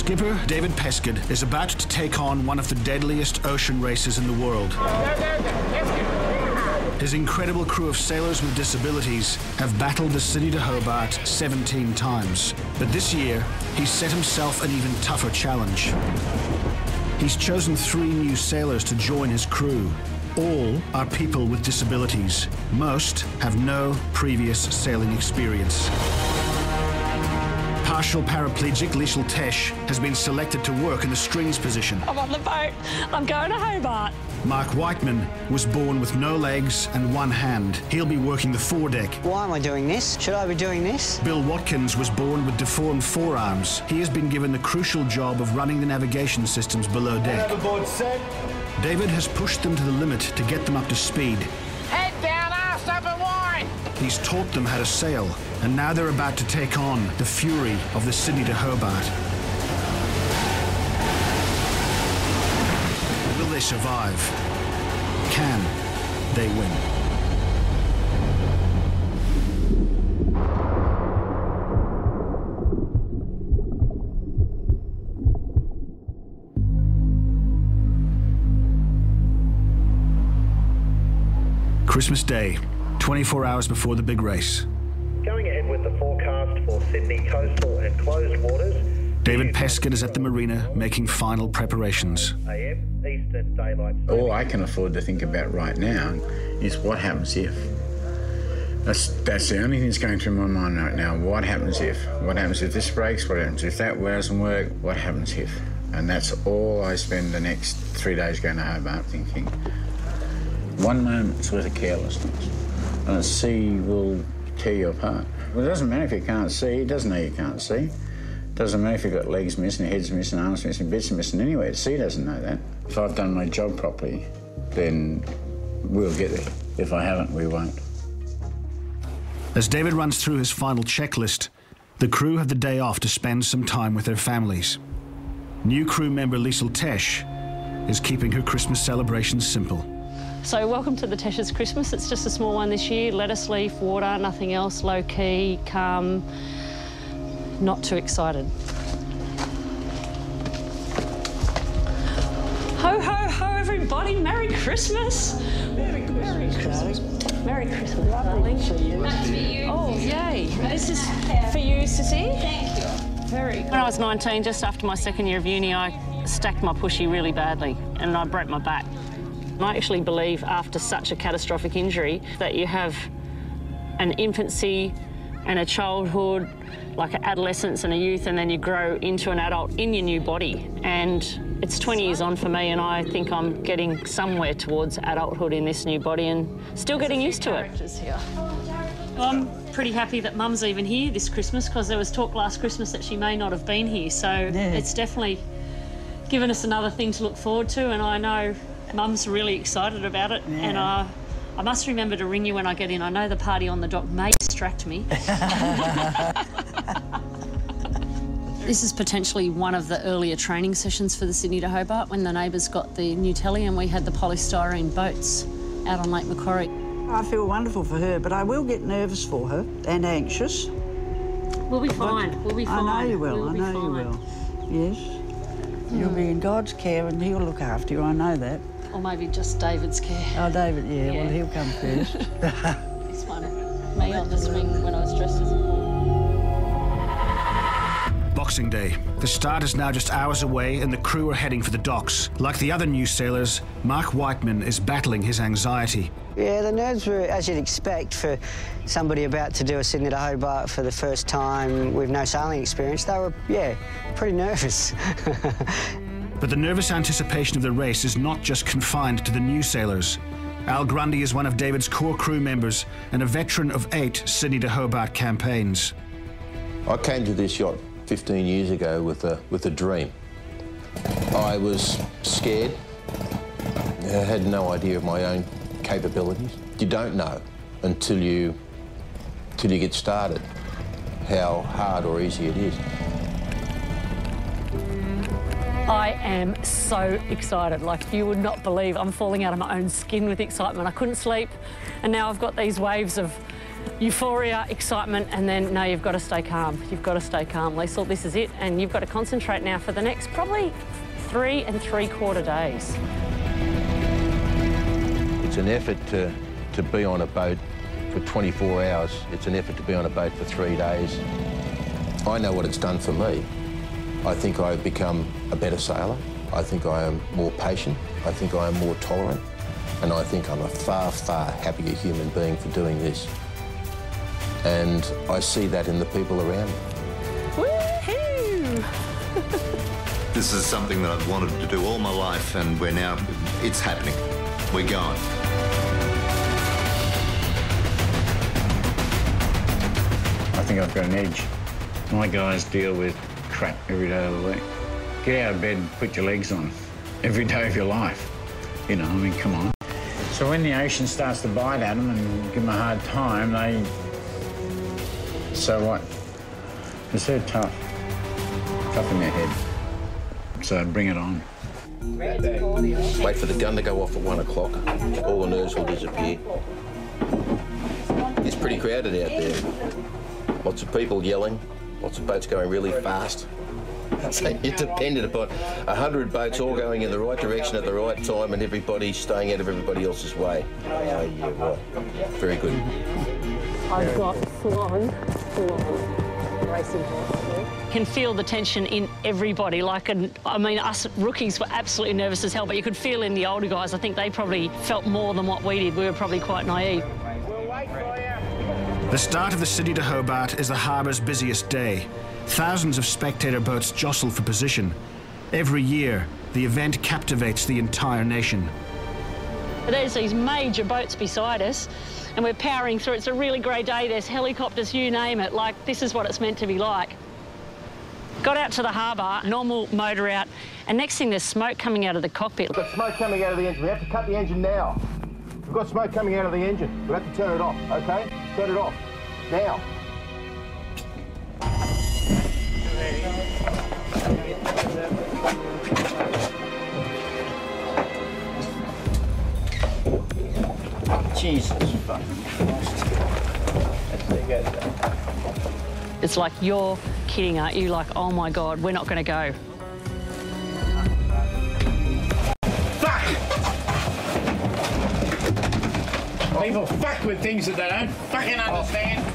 Skipper David Pescud is about to take on one of the deadliest ocean races in the world. His incredible crew of sailors with disabilities have battled the Sydney to Hobart 17 times. But this year, he's set himself an even tougher challenge. He's chosen 3 new sailors to join his crew. All are people with disabilities. Most have no previous sailing experience. Partial paraplegic Liesl Tesch has been selected to work in the strings position. I'm on the boat. I'm going to Hobart. Mark Whiteman was born with no legs and 1 hand. He'll be working the foredeck. Why am I doing this? Should I be doing this? Bill Watkins was born with deformed forearms. He has been given the crucial job of running the navigation systems below deck. Overboard set. David has pushed them to the limit to get them up to speed. Head down, arse up and wide. He's taught them how to sail, and now they're about to take on the fury of the Sydney to Hobart. Will they survive? Can they win? Christmas Day, 24 hours before the big race. Going ahead with the forecast for Sydney coastal and closed waters. David Pescud is at the marina making final preparations. AM, Eastern Daylight. All I can afford to think about right now is what happens if. That's the only thing that's going through my mind right now. What happens if? What happens if this breaks? What happens if that doesn't work? What happens if? And that's all I spend the next 3 days going to Hobart thinking. One moment's worth of carelessness, and a sea will tear you apart. Well, it doesn't matter if you can't see. It doesn't know you can't see. It doesn't matter if you've got legs missing, heads missing, arms missing, bits missing anyway. The sea doesn't know that. If I've done my job properly, then we'll get there. If I haven't, we won't. As David runs through his final checklist, the crew have the day off to spend some time with their families. New crew member Liesl Tesch is keeping her Christmas celebrations simple. So welcome to the Tesch's Christmas. It's just a small one this year. Lettuce leaf, water, nothing else. Low key, calm, not too excited. Ho, ho, ho, everybody. Merry Christmas. Merry Christmas. Merry Christmas, darling. Nice to meet you. Oh, yay. This is for you, Sissy. Thank you. Very. When I was 19, just after my second year of uni, I stacked my pushy really badly and I broke my back. I actually believe after such a catastrophic injury that you have an infancy and a childhood, like an adolescence and a youth, and then you grow into an adult in your new body. And it's 20 years on for me, and I think I'm getting somewhere towards adulthood in this new body and still getting used to it. I'm pretty happy that Mum's even here this Christmas, because there was talk last Christmas that she may not have been here, so it's definitely given us another thing to look forward to, and I know Mum's really excited about it, and I must remember to ring you when I get in. I know the party on the dock may distract me. This is potentially one of the earlier training sessions for the Sydney to Hobart, when the neighbours got the new telly and we had the polystyrene boats out on Lake Macquarie. I feel wonderful for her, but I will get nervous for her and anxious. We'll be fine. We'll be fine. I know you will. I know you will. Yes. You'll be in God's care and he'll look after you, I know that. Or maybe just David's care. Oh, David, yeah. Well, he'll come first. This one, me on the swing when I was dressed as a boy. Boxing Day. The start is now just hours away and the crew are heading for the docks. Like the other new sailors, Mark Whiteman is battling his anxiety. Yeah, the nerves were as you'd expect for somebody about to do a Sydney to Hobart for the first time with no sailing experience. They were, pretty nervous. But the nervous anticipation of the race is not just confined to the new sailors. Al Grundy is one of David's core crew members and a veteran of 8 Sydney to Hobart campaigns. I came to this yacht 15 years ago with a dream. I was scared. I had no idea of my own capabilities. You don't know until you get started how hard or easy it is. I am so excited, like you would not believe. I'm falling out of my own skin with excitement. I couldn't sleep, and now I've got these waves of euphoria, excitement, and then, no, you've got to stay calm. You've got to stay calm, Liesl. This is it, and you've got to concentrate now for the next probably 3 3/4 days. It's an effort to be on a boat for 24 hours. It's an effort to be on a boat for 3 days. I know what it's done for me. I think I've become a better sailor. I think I am more patient. I think I am more tolerant. And I think I'm a far, far happier human being for doing this. And I see that in the people around me. Woohoo! This is something that I've wanted to do all my life, and it's happening. We're going. I think I've got an edge. My guys deal with crap every day of the week. Get out of bed and put your legs on every day of your life. You know, I mean, come on. So when the ocean starts to bite at them and give them a hard time, so what? It's so tough. Tough in their head. So bring it on. Wait for the gun to go off at 1 o'clock. All the nerves will disappear. It's pretty crowded out there. Lots of people yelling. Lots of boats going really fast. So you're dependent upon 100 boats all going in the right direction at the right time and everybody staying out of everybody else's way. Yeah, right. Very good. I've got full-on racing horse. Can feel the tension in everybody. I mean, us rookies were absolutely nervous as hell, but you could feel in the older guys. I think they probably felt more than what we did. We were probably quite naive. The start of the Sydney to Hobart is the harbour's busiest day. Thousands of spectator boats jostle for position. Every year, the event captivates the entire nation. There's these major boats beside us, and we're powering through. It's a really great day. There's helicopters, you name it. Like, this is what it's meant to be like. Got out to the harbour, normal motor out, and next thing there's smoke coming out of the cockpit. We've got smoke coming out of the engine. We have to cut the engine now. We've got smoke coming out of the engine. We have to turn it off, okay? Turn it off. Now. Jesus fucking Christ. It's like, you're kidding, aren't you? Like, oh my God, we're not going to go. Fuck! People fuck with things that they don't fucking understand.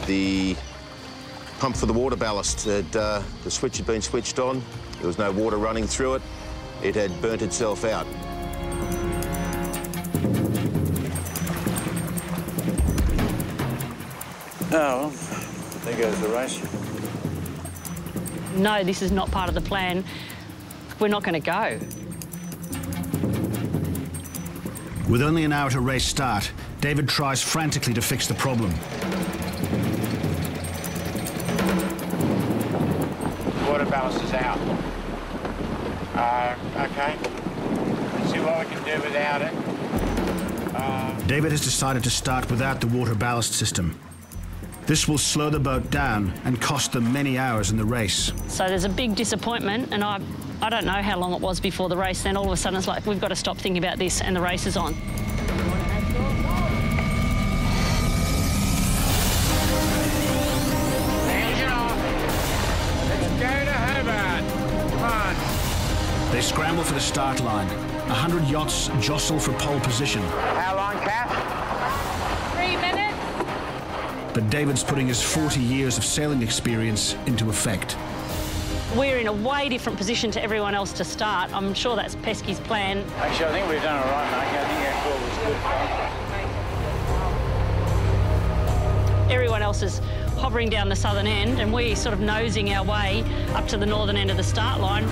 The pump for the water ballast, the switch had been switched on. There was no water running through it. It had burnt itself out. Oh, well, there goes the race. No, this is not part of the plan. We're not going to go. With only an hour to race start, David tries frantically to fix the problem. Water ballast is out. Okay. Let's see what we can do without it. David has decided to start without the water ballast system. This will slow the boat down and cost them many hours in the race. So there's a big disappointment, and I don't know how long it was before the race. Then all of a sudden it's like, we've got to stop thinking about this, and the race is on. Engine off. Let's go to Hobart. Come on. They scramble for the start line. 100 yachts jostle for pole position. How long, Kath? 3 minutes. But David's putting his 40 years of sailing experience into effect. We're in a way different position to everyone else to start. I'm sure that's Pesky's plan. Actually, I think we've done all right, mate. I think our call was good. Everyone else is hovering down the southern end, and we're sort of nosing our way up to the northern end of the start line. I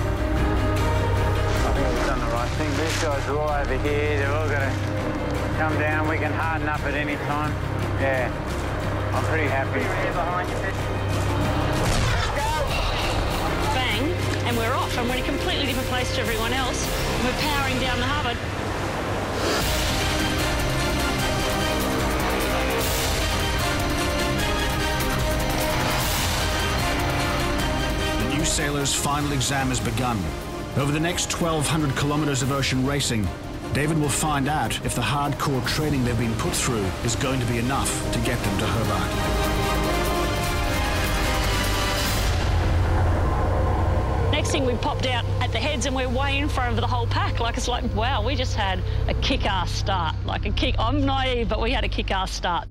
think we've done the right thing. These guys are all over here. They're all going to come down. We can harden up at any time. Yeah. I'm pretty happy. Bang, and we're off, and we're in a completely different place to everyone else. We're powering down the harbour. The new sailor's final exam has begun. Over the next 1,200 kilometres of ocean racing, David will find out if the hardcore training they've been put through is going to be enough to get them to Hobart. Next thing, we popped out at the heads and we're way in front of the whole pack. Like, it's like, wow, we just had a kick-ass start. Like a kick, I'm naive, but we had a kick-ass start.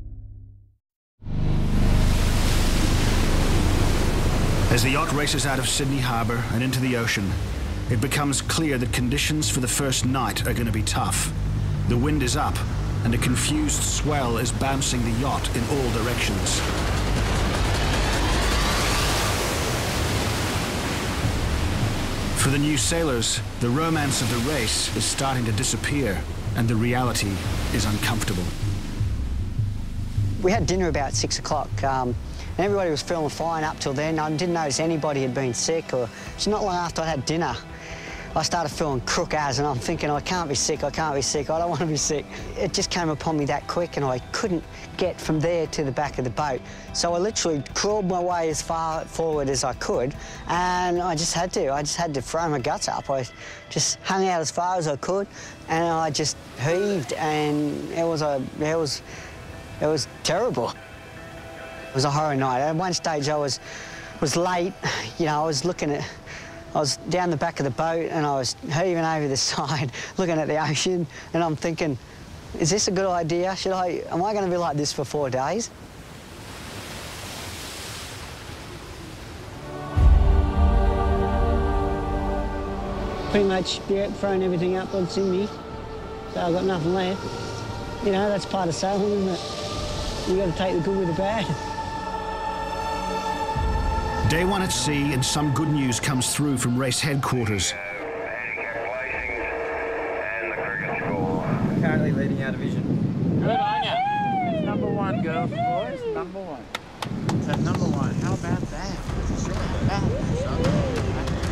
As the yacht races out of Sydney Harbour and into the ocean, it becomes clear that conditions for the first night are going to be tough. The wind is up and a confused swell is bouncing the yacht in all directions. For the new sailors, the romance of the race is starting to disappear and the reality is uncomfortable. We had dinner about 6 o'clock and everybody was feeling fine up till then. I didn't notice anybody had been sick, or it's not long after I had dinner I started feeling crook as, and I'm thinking, I can't be sick, I can't be sick, I don't want to be sick. It just came upon me that quick and I couldn't get from there to the back of the boat. So I literally crawled my way as far forward as I could, and I just had to throw my guts up. I just hung out as far as I could and I just heaved, and it was terrible. It was a horror night. At one stage I was late, you know, I was down the back of the boat and I was heaving over the side, looking at the ocean, and I'm thinking, is this a good idea? Am I going to be like this for 4 days? Pretty much thrown everything up on Sydney, so I've got nothing left. You know, that's part of sailing, isn't it? You've got to take the good with the bad. Day one at sea, and some good news comes through from race headquarters. Currently leading our division. Good on ya. It's number one, girls and boys. Number one. So number one. How about that?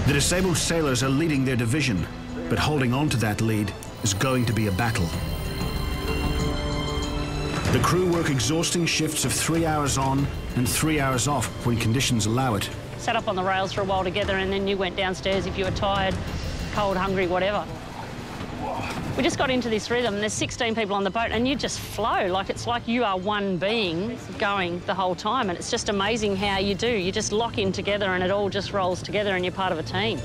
The disabled sailors are leading their division, but holding on to that lead is going to be a battle. The crew work exhausting shifts of 3 hours on and 3 hours off when conditions allow it. Sat up on the rails for a while together, and then you went downstairs if you were tired, cold, hungry, whatever. We just got into this rhythm. There's 16 people on the boat and you just flow. Like, it's like you are one being going the whole time, and it's just amazing how you do. You just lock in together and it all just rolls together and you're part of a team.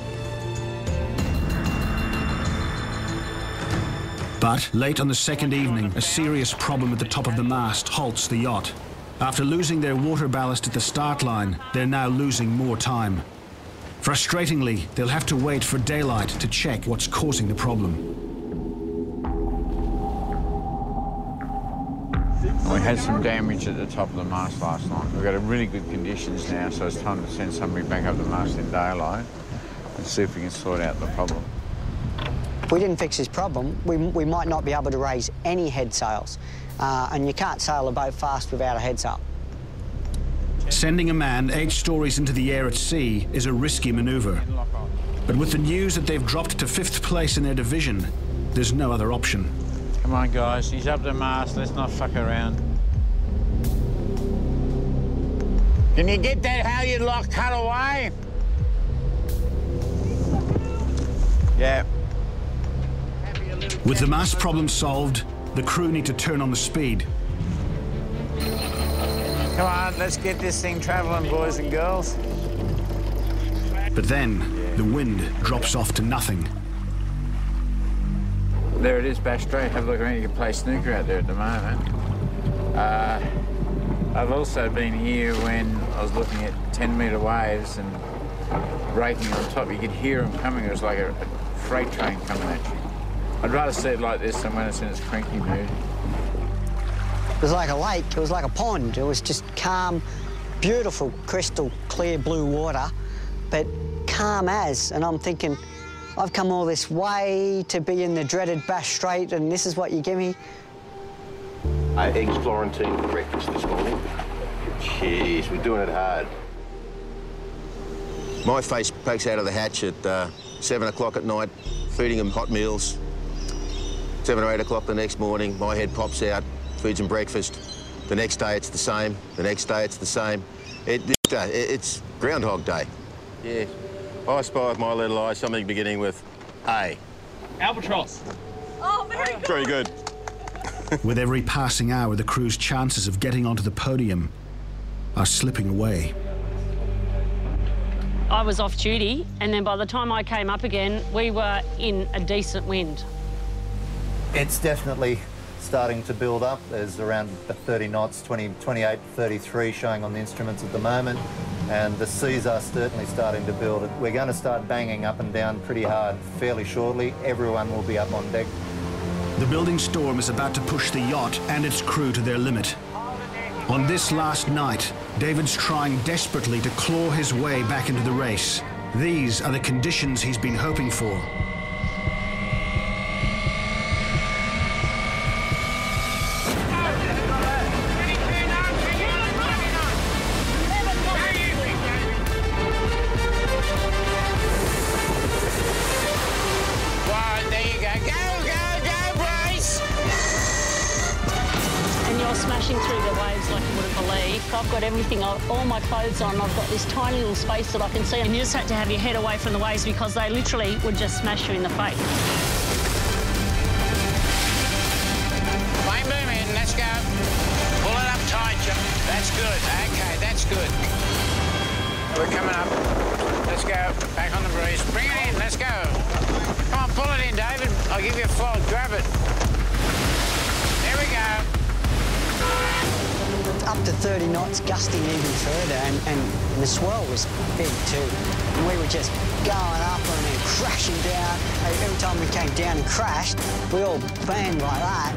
But late on the second evening, a serious problem at the top of the mast halts the yacht. After losing their water ballast at the start line, they're now losing more time. Frustratingly, they'll have to wait for daylight to check what's causing the problem. We had some damage at the top of the mast last night. We've got really good conditions now, so it's time to send somebody back up the mast in daylight and see if we can sort out the problem. If we didn't fix this problem, we might not be able to raise any head sails. And you can't sail a boat fast without a head sail. Sending a man 8 stories into the air at sea is a risky manoeuvre. But with the news that they've dropped to 5th place in their division, there's no other option. Come on, guys, he's up the mast, let's not fuck around. Can you get that halyard lock cut away? Yeah. With the mast problem solved, the crew need to turn on the speed. Come on, let's get this thing travelling, boys and girls. But then, the wind drops off to nothing. There it is, Bass Strait. Have a look around. You can play snooker out there at the moment. I've also been here when I was looking at 10-metre waves and breaking on top. You could hear them coming. It was like a freight train coming at you. I'd rather see it like this than when it's in its cranky mood. It was like a lake, it was like a pond. It was just calm, beautiful, crystal clear blue water, but calm as. And I'm thinking, I've come all this way to be in the dreaded Bass Strait, and this is what you give me? Eggs Florentine for breakfast this morning. Jeez, we're doing it hard. My face pokes out of the hatch at 7 o'clock at night, feeding them hot meals. 7 or 8 o'clock the next morning, my head pops out, feeds them breakfast. The next day it's the same, the next day it's the same. It's Groundhog Day. Yeah. I spy with my little eye something beginning with A. Albatross. Oh, very good. Very good. With every passing hour, the crew's chances of getting onto the podium are slipping away. I was off duty, and then by the time I came up again, we were in a decent wind. It's definitely starting to build up. There's around 30 knots, 28, 33 showing on the instruments at the moment, and the seas are certainly starting to build. We're going to start banging up and down pretty hard fairly shortly. Everyone will be up on deck. The building storm is about to push the yacht and its crew to their limit. On this last night, David's trying desperately to claw his way back into the race. These are the conditions he's been hoping for. Smashing through the waves like you wouldn't believe. I've got everything, all my clothes on. I've got this tiny little space that I can see, and you just had to have your head away from the waves because they literally would just smash you in the face. Plane boom in, let's go. Pull it up tight, John. That's good, okay, that's good. We're coming up. Let's go, back on the breeze. Bring it in, let's go. Come on, pull it in, David. I'll give you a float, grab it. There we go. Up to 30 knots, gusting even further, and the swell was big too. And we were just going up and then crashing down. Every time we came down and crashed, we all banged like that.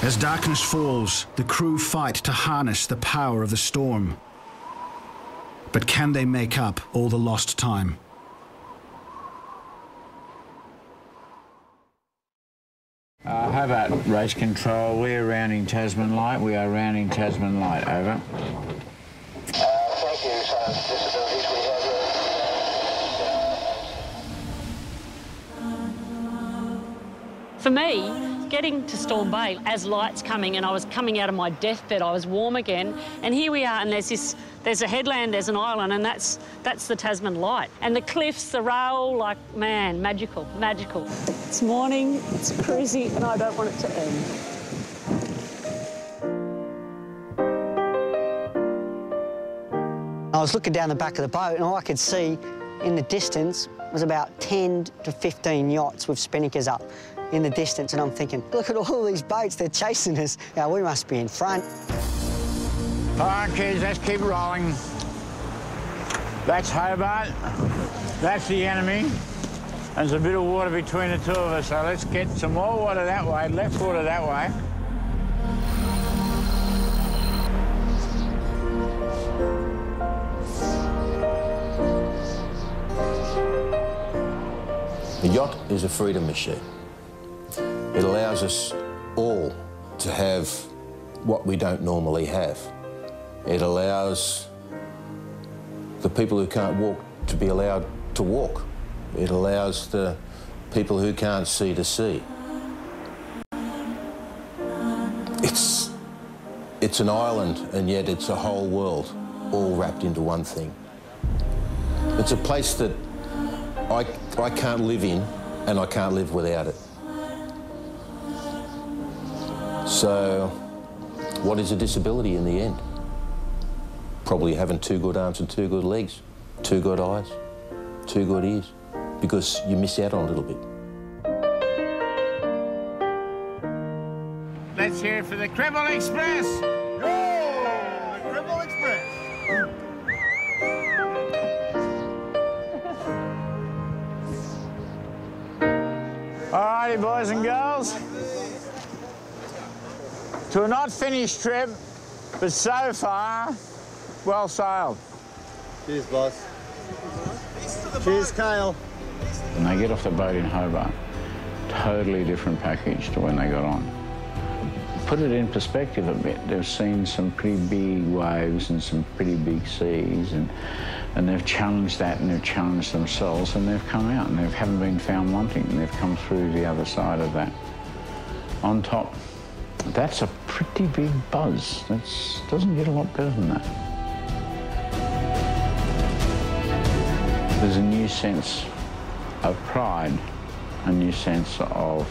As darkness falls, the crew fight to harness the power of the storm. But can they make up all the lost time? How about race control? We're rounding Tasman Light. We are rounding Tasman Light. Over. Thank you, disabilities we have. For me, getting to Storm Bay as light's coming, and I was coming out of my deathbed, I was warm again, and here we are, and there's a headland, there's an island, and that's the Tasman Light. And the cliffs, the rail, like, man, magical, magical. It's morning, it's cruisy, and I don't want it to end. I was looking down the back of the boat, and all I could see in the distance was about 10 to 15 yachts with spinnakers up in the distance, and I'm thinking, look at all these boats, they're chasing us. Now, we must be in front. All right, kids, let's keep rolling. That's Hobart. That's the enemy. There's a bit of water between the two of us, so let's get some more water that way, less water that way. The yacht is a freedom machine. It allows us all to have what we don't normally have. It allows the people who can't walk to be allowed to walk. It allows the people who can't see to see. It's an island, and yet it's a whole world, all wrapped into one thing. It's a place that I can't live in, and I can't live without it. So, what is a disability in the end? Probably having 2 good arms and 2 good legs, 2 good eyes, 2 good ears, because you miss out on a little bit. Let's hear it for the Cribble Express. Go! The Cribble Express. All righty, boys and girls. To a not finished trip, but so far, well sailed. Cheers, boss. Cheers, Kale. When they get off the boat in Hobart, totally different package to when they got on. Put it in perspective a bit. They've seen some pretty big waves and some pretty big seas, and And they've challenged that, and they've challenged themselves, and they've come out, and they haven't been found wanting, and they've come through the other side of that. On top, that's a pretty big buzz. That doesn't get a lot better than that. There's a new sense of pride, a new sense of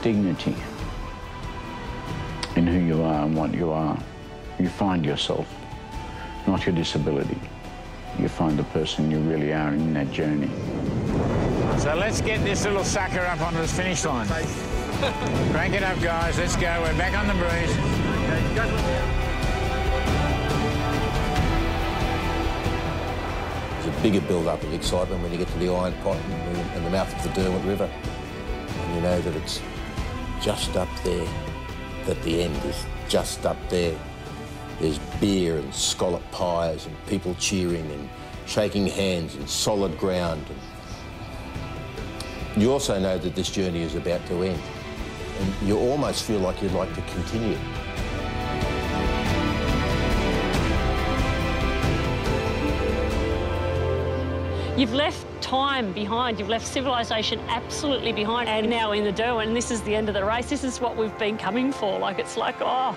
dignity in who you are and what you are. You find yourself, not your disability. You find the person you really are in that journey. So let's get this little sucker up onto the finish line. Crank it up, guys. Let's go. We're back on the breeze. There's a bigger build-up of excitement when you get to the Iron Pot and the mouth of the Derwent River. And you know that it's just up there, that the end is just up there. There's beer and scallop pies and people cheering and shaking hands and solid ground. And you also know that this journey is about to end, and you almost feel like you'd like to continue. You've left time behind, you've left civilization absolutely behind, and now in the Derwent, and this is the end of the race. This is what we've been coming for. Like, it's like, oh.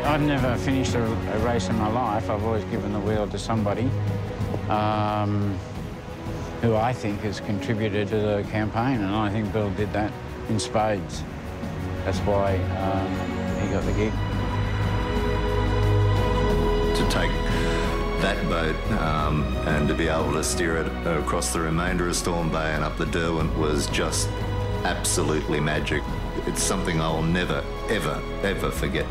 I've never finished a race in my life. I've always given the wheel to somebody who I think has contributed to the campaign, and I think Bill did that in spades. That's why he got the gig. To take that boat and to be able to steer it across the remainder of Storm Bay and up the Derwent was just absolutely magic. It's something I'll never, ever, ever forget.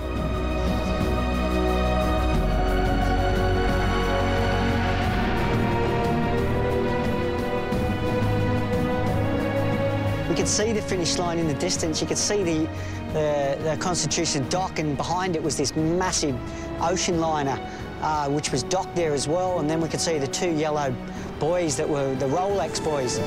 You could see the finish line in the distance. You could see the Constitution dock, and behind it was this massive ocean liner, which was docked there as well. And then we could see the two yellow buoys that were the Rolex buoys.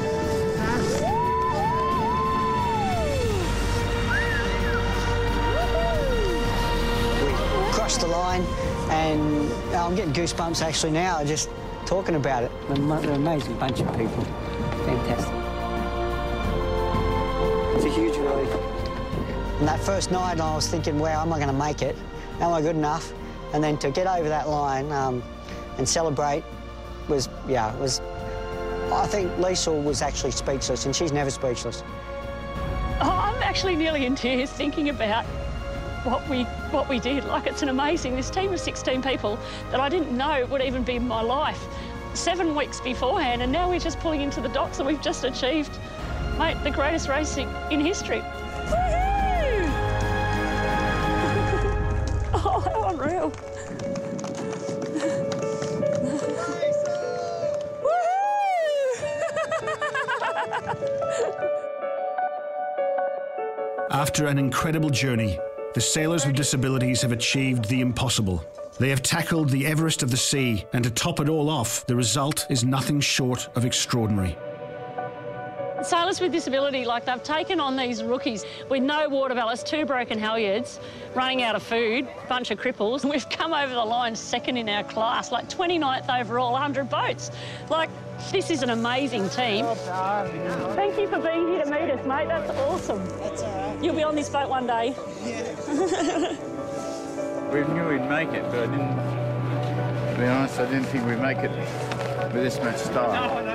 We crossed the line, and I'm getting goosebumps actually now just talking about it. They're an amazing bunch of people. Fantastic. It's a huge relief. And that first night I was thinking, wow, am I going to make it? Am I good enough? And then to get over that line and celebrate was, yeah, it was... I think Lisa was actually speechless, and she's never speechless. Oh, I'm actually nearly in tears thinking about what we did. Like, it's an amazing, this team of 16 people that I didn't know would even be in my life 7 weeks beforehand, and now we're just pulling into the docks and we've just achieved, mate, the greatest racing in history. Woohoo! Oh, how unreal. After an incredible journey, the sailors with disabilities have achieved the impossible. They have tackled the Everest of the sea, and to top it all off, the result is nothing short of extraordinary. Sailors with disability, like, they've taken on these rookies with no water ballast, 2 broken halyards, running out of food, bunch of cripples, and we've come over the line second in our class, like 29th overall, 100 boats. Like, this is an amazing team. Thank you for being here to meet us, mate. That's awesome. That's all right. You'll be on this boat one day. Yeah. We knew we'd make it, but I didn't, to be honest, I didn't think we'd make it with this much style.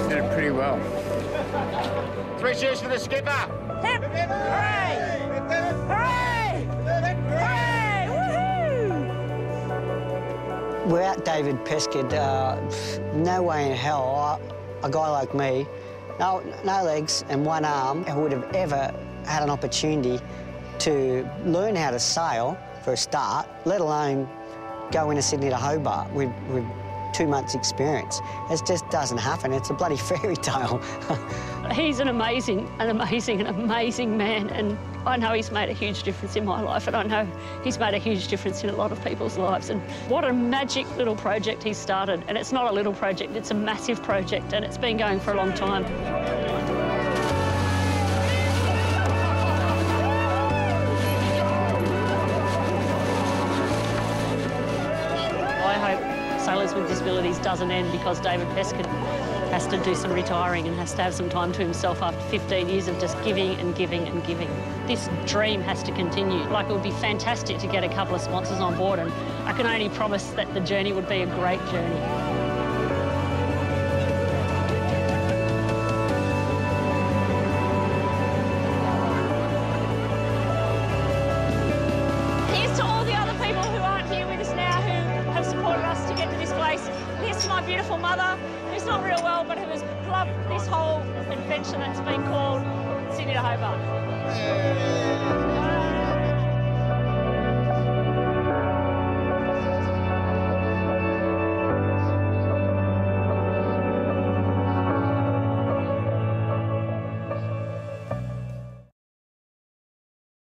Did it pretty well. 3 cheers for the skipper. Hip! Hooray! Hooray! Hooray! Woohoo! Without David Pescud, no way in hell a guy like me, no legs and 1 arm, would have ever had an opportunity to learn how to sail for a start, let alone go into Sydney to Hobart with 2 months' experience. It just doesn't happen. It's a bloody fairy tale. He's an amazing man, and I know he's made a huge difference in my life, and I know he's made a huge difference in a lot of people's lives. And what a magic little project he started. And it's not a little project, it's a massive project, and it's been going for a long time. Sailors with Disabilities doesn't end because David Peskin has to do some retiring and has to have some time to himself after 15 years of just giving and giving and giving. This dream has to continue. Like, it would be fantastic to get a couple of sponsors on board, and I can only promise that the journey would be a great journey. My beautiful mother, who's not real well, but who has loved this whole adventure that's been called Sydney to Hobart.